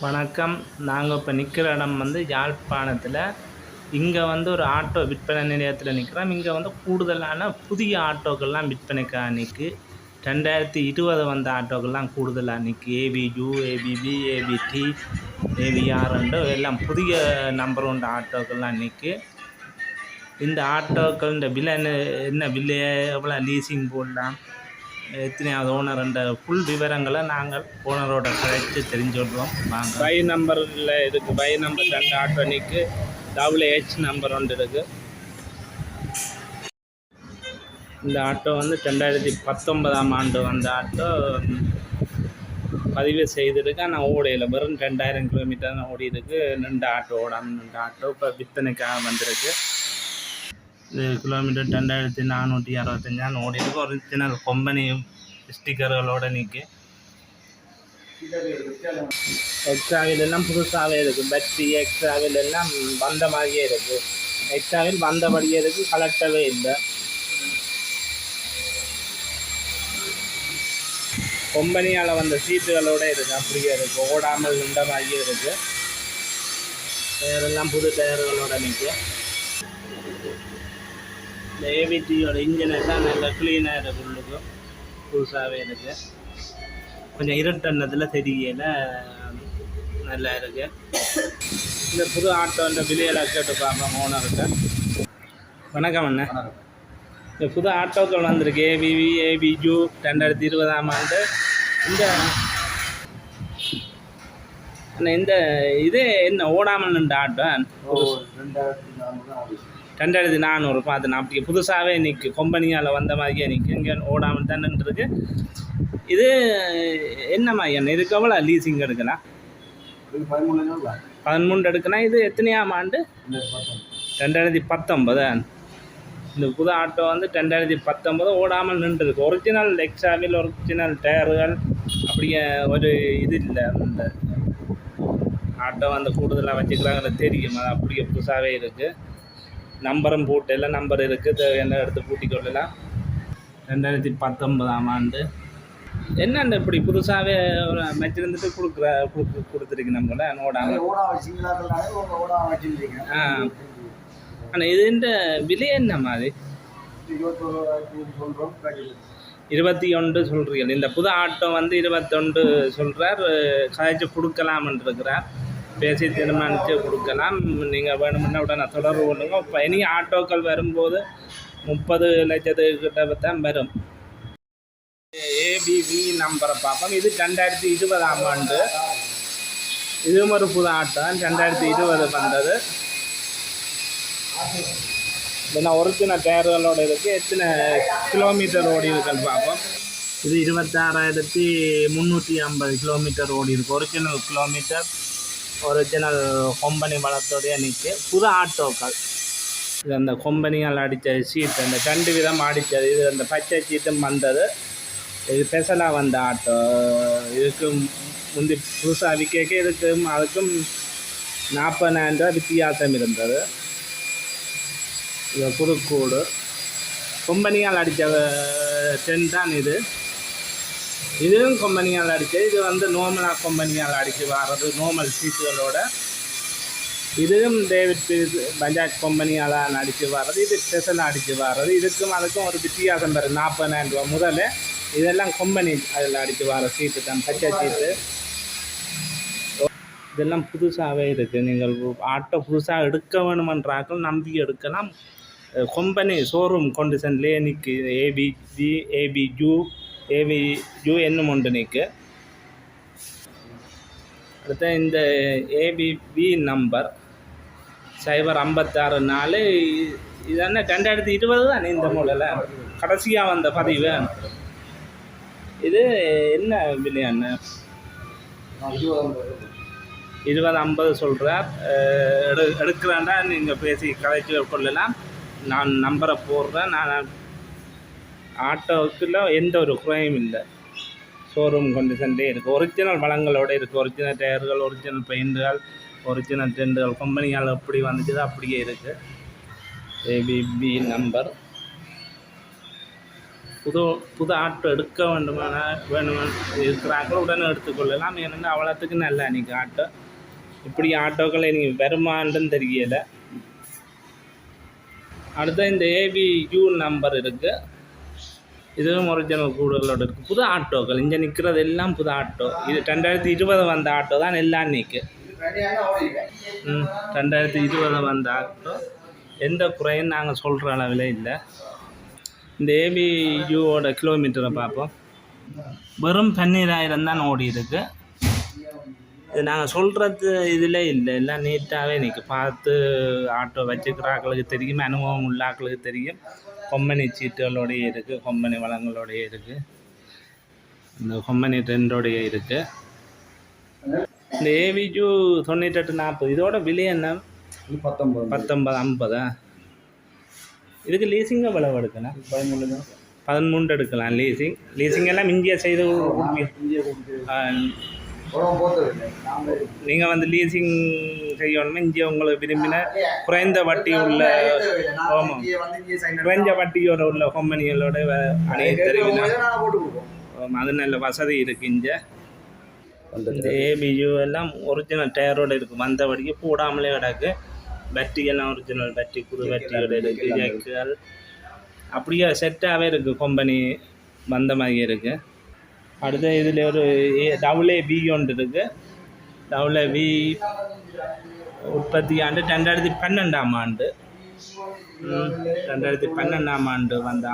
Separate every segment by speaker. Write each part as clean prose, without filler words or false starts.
Speaker 1: வணக்கம். நாங்கள் இப்போ நிற்கிற இடம் யாழ்ப்பாணத்தில். இங்கே ஒரு ஆட்டோ விற்பனை நிலையத்தில் நிற்கிறோம். இங்கே கூடுதலான புதிய ஆட்டோக்கள்லாம் விற்பனைக்காக நிற்கு. 2020 வந்த ஆட்டோக்கள்லாம் கூடுதலாக நிற்கு. ஏபியூ, ஏபிபி, ஏபிடி, ஏவிஆர் எல்லாம் புதிய நம்பர் கொண்ட ஆட்டோக்கள்லாம் நிற்கு. இந்த ஆட்டோக்கள் விலை என்ன விலை, எவ்வளோ லீசிங் போடலாம், எத்தனையாவது ஓனர் என்ற ஃபுல் விவரங்களை நாங்கள் ஓனரோட கழித்து தெரிஞ்சுடுறோம். வாங்க. பை நம்பரில் இருக்குது. பை நம்பர் 2 ஆட்டோ நிற்கு. WH நம்பர் ஒன்று இருக்குது. இந்த ஆட்டோ 2019 ஆண்டு வந்த ஆட்டோ பதிவு செய்திருக்கு. ஆனால் ஓடையில் வெறும் 2000 கிலோமீட்டர் தான் ஓடி இருக்குது. 2 ஆட்டோ ஓடாமல் 2 ஆட்டோ இப்போ விற்பனைக்காக வந்திருக்கு. இது கிலோமீட்டர் 2465 ஓடி இருக்கு. Original company ஸ்டிக்கர்களோடு நிற்கு. எக்ஸாவில் எல்லாம் புதுசாகவே இருக்குது. பேட்டரி எக்ஸாவில் எல்லாம் வந்த மாதிரியே இருக்குது. எக்ஸாவில் வந்தபடியே இருக்குது, கலெக்டவே இல்லை. கம்பெனியால் வந்த சீட்டுகளோடு இருக்குது, அப்படியே இருக்குது. ஓடாமல் நின்ற மாதிரியே இருக்குது. டயரெல்லாம் புது டயர்களோடு நிற்கும். இந்த ஏவிடியோட இன்ஜினை தான் நல்ல க்ளீனாக இருக்குது. உள்ளுக்கு புதுசாகவே இருக்குது. கொஞ்சம் இருட்டன்னத்தில் தெரியல, நல்லா இருக்குது. இந்த புது ஆட்டோன்ற விலையில கேட்டு பார்ப்போம் ஓனர்கிட்ட. வணக்கம் அண்ணா. இந்த புது ஆட்டோக்கள் வந்திருக்கு. ஏபிவி, ஏபிஜூ 2020 ஆண்டு. இந்த இதே என்ன ஓடாமல் நின்ற ஆட்டோ 2400 பார்த்து நான். அப்படி புதுசாகவே நிற்கு. கம்பெனியால் வந்த மாதிரியே நிற்கு. இங்கே ஓடாமல் தான் நின்றுருக்கு. இது என்னம்மா என்ன, இதுக்கு எவ்வளோ லீசிங் எடுக்கலாம்? 13 எடுக்கலாம். இது எத்தனையாம் ஆண்டு? 2019. இந்த புது ஆட்டோ 2019 ஓடாமல் நின்றுருக்கு. ஒரிஜினல் எக்ஸாவில் ஒரிஜினல் டயர்கள் அப்படியே ஒரு இது இல்லை. இந்த ஆட்டோ கூடுதலாக வச்சுக்கிறாங்க தெரியும். அது அப்படியே புதுசாகவே இருக்குது. நம்பரும் போட்டு எல்லாம் நம்பர் இருக்குது. தேவையான எடுத்து பூட்டிக் கொள்ளலாம். 2019 ஆண்டு. என்னென்ன இப்படி புதுசாகவே வச்சுருந்துட்டு கொடுத்துருக்கு நம்மள ஓடாமல். ஆனால் இதுன்ற விலை என்ன மாதிரி? 21 சொல்கிறீங்க. இந்த புது ஆட்டோ 21 சொல்கிறார். கழிச்சு கொடுக்கலாம்னு இருக்கிறார். பேசி தீர்மானித்து கொடுக்கலாம். நீங்கள் வேணுமுன்னா உடனே தொடர்பு கொள்ளுங்க. இப்போ இனி ஆட்டோக்கள் வரும்போது 30 லட்சத்துக்கிட்ட தான் வரும். ஏபிவி நம்பரை பார்ப்போம். இது 2020 ஆண்டு. இதுவும் ஒரு புது ஆட்டோ 2020 வந்தது. இல்லைன்னா ஒரிஜினல் டயர்களோடு இருக்குது. எத்தனை கிலோமீட்டர் ஓடி இருக்குன்னு பார்ப்போம். இது 26,350 கிலோமீட்டர் ஓடி இருக்குது. ஒரிஜினல் கிலோமீட்டர், ஒரிஜினல் கம்பெனி வளத்தோடைய நிற்கு. புது ஆட்டோக்கள். இது அந்த கம்பெனியால் அடித்த சீட்டு, அந்த 2 விதம் அடித்தது. இது அந்த பச்சை சீட்டும் வந்தது. இது ஸ்பெஷலாக வந்த ஆட்டோ. இதுக்கு முந்தி புதுசாக விற்க இதுக்கும் அதுக்கும் 40,000 ரூபா வித்தியாசம் இருந்தது. இது புதுக்கூடு கம்பெனியால் அடித்த 10 தான் இது. இதுவும் கம்பெனியால் அடித்தது. இது நார்மலாக கம்பெனியால் அடித்து வர்றது, நார்மல் சீட்டுகளோட. இதுவும் டேவிட் பஜாஜ் கம்பெனியால் அடித்து வர்றது. இது ஸ்பெஷலாக அடித்து வர்றது. இதுக்கும் அதுக்கும் ஒரு வித்தியாசம் வரும். 40,000 ரூபா முதல்ல. இதெல்லாம் கம்பெனி அதில் அடித்து வர சீட்டு தான், பச்சை சீட்டு. இதெல்லாம் புதுசாகவே இருக்குது. நீங்கள் ஆட்டோ புதுசாக எடுக்க வேணுமென்றாக்கள் நம்பி எடுக்கலாம். கம்பெனி ஷோரூம் கண்டிஷன்லேயே நிற்கு. ஏபிஜி, ஏபிஜூ என்னும் ஒன்று நிற்கு. அடுத்த இந்த ஏபிபி நம்பர் 056 இது என்ன 2020 தான் இந்த மூலையில் கடைசியாக வந்த பதிவு. இது என்ன விலையாண்ண? 2050 சொல்கிறார். எடுக்கிறாண்டா நீங்கள் பேசி கதைச்சி கொள்ளலாம். நான் நம்பரை போடுறேன். நான் ஆட்டோவுக்குள்ள எந்த ஒரு குறையும் இல்லை. ஷோரூம் கண்டிஷன்லேயே இருக்குது. ஒரிஜினல் வளங்களோடு இருக்குது. ஒரிஜினல் டயர்கள், ஒரிஜினல் பெயிண்டுகள், ஒரிஜினல் டெண்டுகள். கம்பெனியால் எப்படி வந்துச்சு அப்படியே இருக்குது. ஏபிபி நம்பர் புது புது ஆட்டோ எடுக்க வேணுமா இருக்கிறாங்க உடனே எடுத்துக்கொள்ளலாம். ஏன்னா அவ்வளோத்துக்கு நல்லா இன்றைக்கி ஆட்டோ. இப்படி ஆட்டோக்களை நீங்கள் வருமானன்னு தெரியலை. அடுத்த இந்த ஏபியூ நம்பர் இருக்குது. இதுவும் ஒரிஜினல் கூடுதலோடு இருக்குது. புது ஆட்டோக்கள் இங்கே நிற்கிறது எல்லாம் புது ஆட்டோ. இது 2020 வந்த ஆட்டோ தான் எல்லாம் நிற்கு. 2020 வந்த ஆட்டோ. எந்த குறையும் நாங்கள் சொல்கிற அளவில் இல்லை. இந்த ஏபியூவோட கிலோமீட்டரை பார்ப்போம். வெறும் 12,000 தான் ஓடி இருக்குது. இது நாங்கள் சொல்கிறது இதில் இல்லை, எல்லாம் நீட்டாகவே நிற்கு. பார்த்து ஆட்டோ வச்சுக்கிறாக்களுக்கு தெரியும், அனுபவம் உள்ள ஆக்களுக்கு தெரியும். கொம்பனி சீட்டுகளோடையே இருக்குது, கொம்பனி வளங்களோடையே இருக்குது, இந்த கொம்பனி ட்ரெண்டோடையே இருக்குது. இந்த ஏவிஜு 9840 இதோட விலை என்ன? 1950. இதுக்கு லீசிங்க விளவு எடுக்கலாம். 13 எடுக்கலாம் லீசிங் எல்லாம் இந்தியா செய்து நீங்கள் வந்து லீசிங் செய்யணுமே. இங்கே உங்களுக்கு விரும்பின குறைந்த வட்டி உள்ள குறைஞ்ச வட்டியோட உள்ள கம்பெனிகளோட அது நல்ல வசதி இருக்குது. இங்கே இந்த ஏபியூ எல்லாம் ஒரிஜினல் டயரோடு இருக்குது. வந்தபடிக்கு போடாமலே கிடக்கு. பேட்டரி எல்லாம் ஒரிஜினல் பேட்டரி, புது பேட்டரியோட இருக்குது. ஜாக்குகள் அப்படியே செட்டாகவே இருக்குது, கம்பெனி வந்த மாதிரியே இருக்குது. அடுத்த இதில் ஒரு AA ஒன்று இருக்குது. AA உற்பத்தி ஆண்டு 2012ஆம் ஆண்டு. 2012ஆம் ஆண்டு வந்த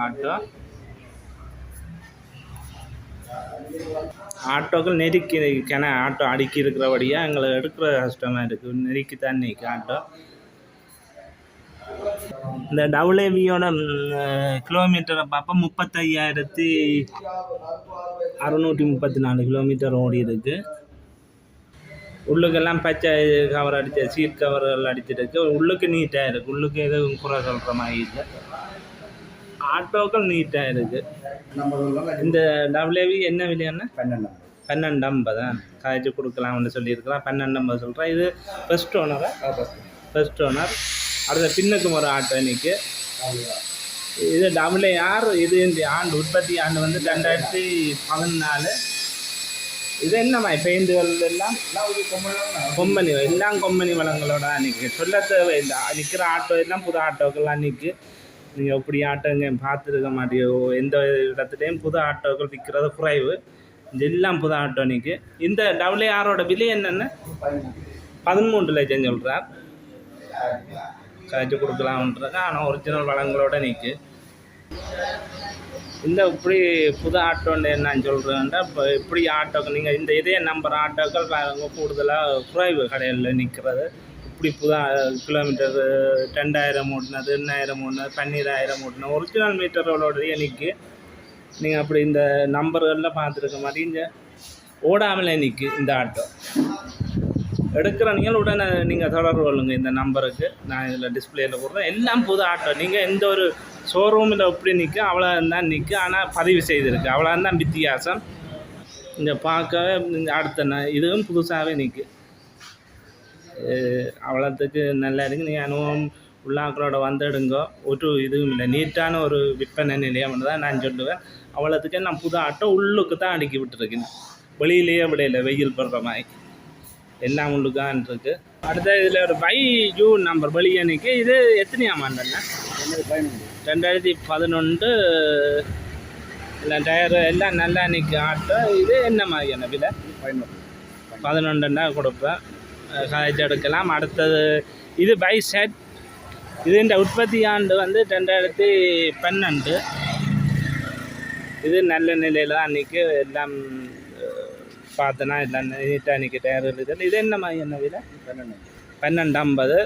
Speaker 1: ஆட்டோக்கள் நெருக்கின ஆட்டோ அடுக்கி இருக்கிறபடியாக எங்களை எடுக்கிற கஷ்டமாக இருக்குது. நெருக்கி தான் நிற்க ஆட்டோ. இந்த AAVயோட கிலோமீட்டரை பார்ப்போம். 35,634 கிலோமீட்டர் ஓடி இருக்குது. உள்ளுக்கெல்லாம் பச்சை கவர் அடித்த சீட் கவர்கள் அடிச்சிருக்கு. உள்ளுக்கு நீட்டாக இருக்குது. உள்ளுக்கு எதுவும் குறை சொல்கிற மாதிரி இல்லை. ஆட்டோக்கள் நீட்டாக இருக்குது. இந்த AA என்ன விலையாண்ணா? 1250 காய்ச்சி கொடுக்கலாம்னு சொல்லியிருக்கலாம். 1250 சொல்கிறேன். இது ஃபர்ஸ்ட் ஓனரா? First owner. அடுத்த பின்னுக்கும் ஒரு ஆட்டோ இன்றைக்கி. இது AR. இது இந்த ஆண்டு உற்பத்தி ஆண்டு வந்து 2014. இது என்னம்மா பெயிண்டுகள் எல்லாம் கொம்பனி எல்லாம் கொம்பனி வளங்களோட அன்றைக்கி சொல்ல தேவை. இந்த நிற்கிற ஆட்டோ எல்லாம் புது ஆட்டோக்கள்லாம் அன்றைக்கி. நீங்கள் எப்படி ஆட்டோங்க பார்த்துருக்க மாட்டேயோ. எந்த இடத்துலையும் புது ஆட்டோக்கள் விற்கிறது குறைவு. இதெல்லாம் புது ஆட்டோ அன்றைக்கி. இந்த ARோட விலை என்னென்ன? 13 லட்சம் சொல்கிறார். காய்ச்சி கொடுக்கலாம்ன்றது. ஆனால் ஒரிஜினல் வளங்களோட நிற்கு. இந்த இப்படி புது ஆட்டோன்னு என்னன்னு சொல்கிறேன்டா. இப்போ இப்படி ஆட்டோக்கள் நீங்கள் இந்த இதே நம்பர் ஆட்டோக்கள் கூடுதலாக குறைவு கடையில் நிற்கிறது. இப்படி புது கிலோமீட்டர் 2000 ஓட்டினது, 1000 ஓட்டினது, 12,000 ஓட்டினது ஒரிஜினல் மீட்டரோடைய நிற்கு. நீங்கள் அப்படி இந்த நம்பர்களில் பார்த்துருக்க மாதிரி இங்கே ஓடாமலே நிற்கு இந்த ஆட்டோ. எடுக்கிற நீங்கள் உடனே நீங்கள் தொடர்பு கொள்ளுங்க இந்த நம்பருக்கு. நான் இதில் டிஸ்பிளேயில் கொடுறேன். எல்லாம் புது ஆட்டோ. நீங்கள் எந்த ஒரு ஷோரூமில் எப்படி நிற்க அவ்வளோ தான் நிற்க. ஆனால் பதிவு செய்திருக்கு அவ்வளோ தான் வித்தியாசம். இங்கே பார்க்கவே அடுத்த இதுவும் புதுசாகவே நிற்கு. அவ்வளோத்துக்கு நல்லா இருக்குது. நீங்கள் அனுபவம் உள்ளாக்களோட வந்துடுங்க. ஒரு இதுவும் இல்லை. நீட்டான ஒரு விற்பனை நிலையம் தான் நான் சொல்லுவேன். அவ்வளோத்துக்கு நான் புது ஆட்டோ உள்ளுக்கு தான் அடுக்கி விட்டுருக்கேன். வெளியிலேயே விடையில வெயில் படுற மாதிரி எல்லாம் உள்ளுக்கான் இருக்குது. அடுத்த இதில் ஒரு BYU நம்பர் வெளியே நிற்க. இது எத்தனையாம் ஆண்டுண்ணா? 2011. எல்லாம் டயரு எல்லாம் நல்லா நிற்க ஆட்டோ. இது என்ன மாதிரியான விலை? 11 கொடுப்பேன். காய்ச்சி எடுக்கலாம். அடுத்தது இது பைசெட். இது இந்த உற்பத்தி ஆண்டு வந்து 2012. இது நல்ல நிலையில் தான் நிற்க. எல்லாம் பார்த்தனா எல்லாம் நீட்டாக நிற்க டயர் இருக்குது. இது என்ன மாதிரி என்ன விலை? 1250.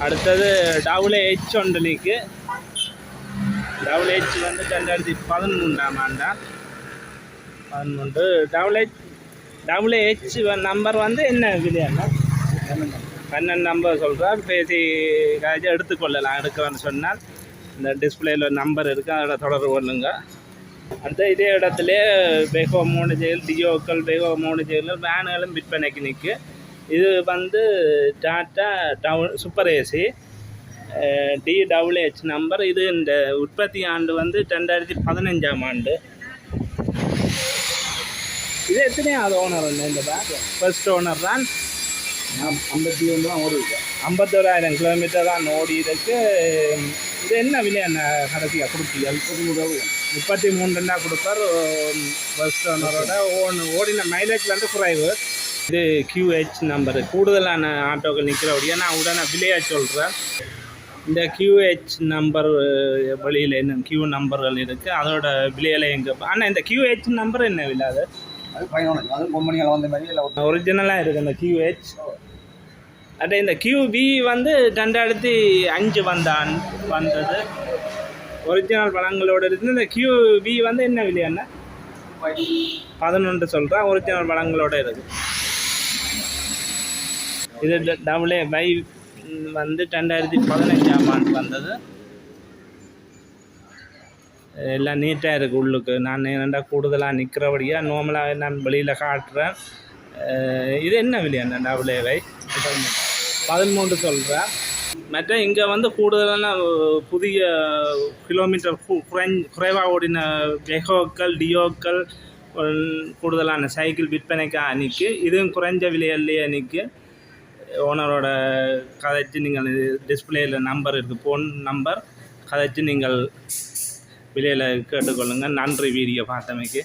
Speaker 1: அடுத்தது AH ஒன்று நிற்கு. AH வந்து 2013ஆம் ஆண்டா. 13. AH நம்பர் வந்து என்ன விலையாண்ணா? 1250 சொல்கிறார். பேசி காய்ச்சி எடுத்துக்கொள்ளலாம். எடுக்கலான்னு சொன்னால் இந்த டிஸ்பிளேயில் நம்பர் இருக்குது, அதோட தொடர்பு கொள்ளுங்க. அடுத்த இதே இடத்துல பெகோ 3 ஜெயில், டியோக்கள், பெகோ 3 ஜெயில்கள் வேனுகளும் விற்பனைக்கு நிற்கு. இது வந்து tata super AC DWH number. இது இந்த உற்பத்தி ஆண்டு வந்து 2015ஆம் ஆண்டு. இது எத்தனையாவது ஓனர் இந்த பேக்? ஃபர்ஸ்ட் ஓனர் தான்.
Speaker 2: 51 தான் ஓடி இருக்கு.
Speaker 1: 51,000 கிலோமீட்டர் தான் ஓடி இருக்கு. இது என்ன விலை என்ன கடைசியாக கொடுப்பீங்க? 33 கொடுப்பார். ஃபர்ஸ்ட் ஓனரோட ஓடின மைலேஜ் வந்து குறைவு. இது QH நம்பர். கூடுதலான ஆட்டோக்கள் நிற்கிறபடியா நான் உடனே விலையாக சொல்கிறேன். இந்த QH நம்பர் வெளியில் என்ன Q நம்பர்கள் இருக்குது, அதோட விலையில் எங்கே? ஆனால் இந்த QH நம்பர் என்ன விலை? அது
Speaker 2: 11. அதுவும் கம்பெனியால் வந்த மாதிரி இல்லை,
Speaker 1: ஒரிஜினலாக இருக்குது அந்த QH. அட இந்த QV வந்து 2005 வந்தது. ஒரிஜினல் பழங்களோடு இருக்குது. இந்த QV வந்து என்ன விலை என்ன? 11 சொல்கிறேன். ஒரிஜினல் பழங்களோடு இருக்குது. இது WY வந்து 2015ஆம் ஆண்டு வந்தது. எல்லாம் நீட்டாக இருக்குது உள்ளுக்கு. நான் என்னென்னா கூடுதலாக நிற்கிறபடியாக நார்மலாக நான் வெளியில் காட்டுறேன். இது என்ன விலையான WY? 13 சொல்கிறேன். மற்ற இங்கே வந்து கூடுதலான புதிய கிலோமீட்டர் குறைவாக ஓடின வெஹோக்கள், டியோக்கள், கூடுதலான சைக்கிள் விற்பனைக்காக நிற்கு. இதுவும் குறைஞ்ச விலையிலேயே நிற்கு. ஓனரோட கதைச்சு நீங்கள் டிஸ்பிளேயில் நம்பர் இருக்குது, ஃபோன் நம்பர், கதைச்சு நீங்கள் விலையில் கேட்டுக்கொள்ளுங்கள். நன்றி வீடியோ பார்த்தமைக்கு.